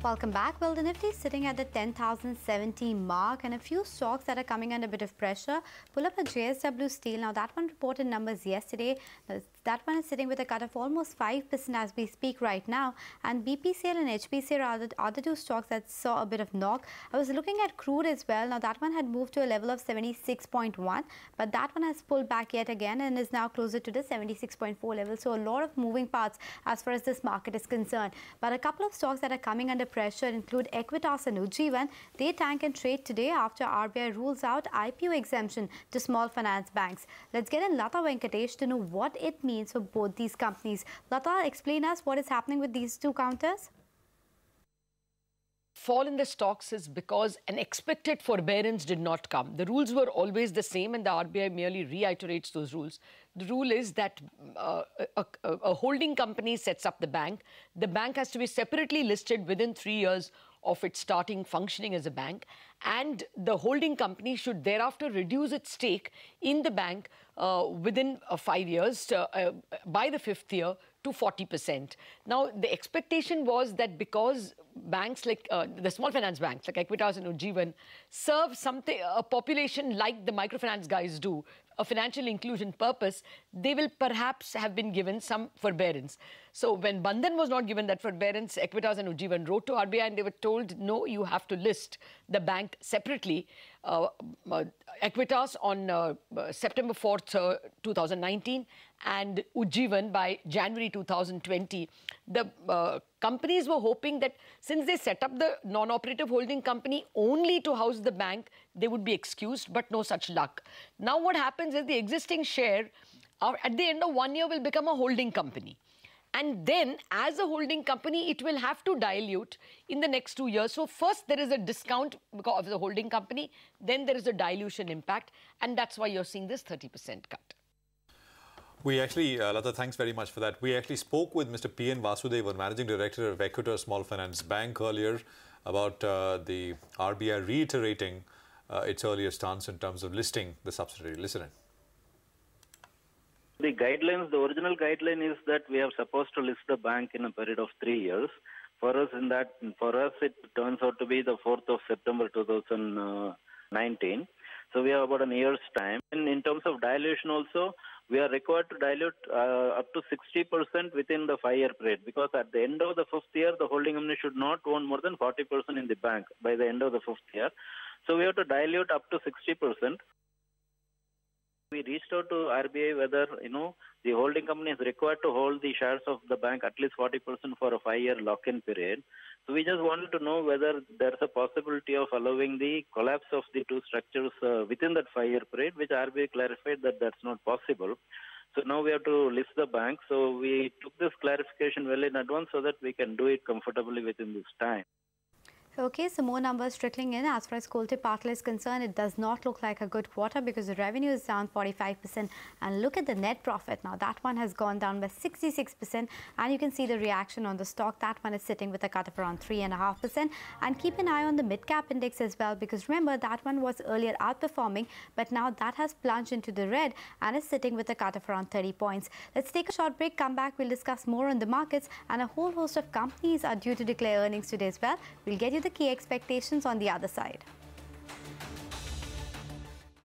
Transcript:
Welcome back. Well, the Nifty is sitting at the 10,070 mark and a few stocks that are coming under a bit of pressure. Pull up a JSW Steel. Now, that one reported numbers yesterday. That one is sitting with a cut of almost 5% as we speak right now. And BPCL and HPCL are the other two stocks that saw a bit of knock. I was looking at crude as well. Now, that one had moved to a level of 76.1, but that one has pulled back yet again and is now closer to the 76.4 level. So, a lot of moving parts as far as this market is concerned. But a couple of stocks that are coming under pressure include Equitas and Ujjavan. They tank and trade today after RBI rules out IPO exemption to small finance banks. Let's get in Lata Venkatesh to know what it means for both these companies. Lata, explain us what is happening with these two counters. Fall in the stocks is because an expected forbearance did not come. The rules were always the same and the RBI merely reiterates those rules. The rule is that a holding company sets up the bank. The bank has to be separately listed within 3 years of its starting functioning as a bank, and the holding company should thereafter reduce its stake in the bank within 5 years, by the 5th year, to 40%. Now, the expectation was that because banks like the small finance banks like Equitas and Ujjavan serve a population like the microfinance guys do, a financial inclusion purpose, they will perhaps have been given some forbearance. So when Bandhan was not given that forbearance, Equitas and Ujjavan wrote to RBI and they were told, no, you have to list the bank separately. Equitas on September 4th, 2019 and Ujjavan by January 2020. The companies were hoping that since they set up the non-operative holding company only to house the bank, they would be excused, but no such luck. Now what happens is the existing share at the end of 1 year will become a holding company. And then, as a holding company, it will have to dilute in the next 2 years. So first, there is a discount because of the holding company. Then there is a dilution impact. And that's why you're seeing this 30% cut. We actually, Lata, thanks very much for that. We actually spoke with Mr. P.N. Vasudevan, Managing Director of Equitas Small Finance Bank earlier about the RBI reiterating its earlier stance in terms of listing the subsidiary. Listen in. The guidelines, the original guideline is that we are supposed to list the bank in a period of 3 years. For us, it turns out to be the 4th of September 2019. So we have about a year's time. And in terms of dilution also, we are required to dilute up to 60% within the 5-year period, because at the end of the 5th year, the holding company should not own more than 40% in the bank by the end of the 5th year. So we have to dilute up to 60%. We reached out to RBI whether, the holding company is required to hold the shares of the bank at least 40% for a 5-year lock-in period. So we just wanted to know whether there's a possibility of allowing the collapse of the two structures within that 5-year period, which RBI clarified that that's not possible. So now we have to list the bank. So we took this clarification well in advance so that we can do it comfortably within this time. Okay, so more numbers trickling in. As far as Coal Partler is concerned, it does not look like a good quarter because the revenue is down 45%. And look at the net profit. Now, that one has gone down by 66%. And you can see the reaction on the stock. That one is sitting with a cut of around 3.5%. And keep an eye on the Midcap index as well, because remember, that one was earlier outperforming, but now that has plunged into the red and is sitting with a cut of around 30 points. Let's take a short break, come back, we'll discuss more on the markets, and a whole host of companies are due to declare earnings today as well. We'll get you the key expectations on the other side.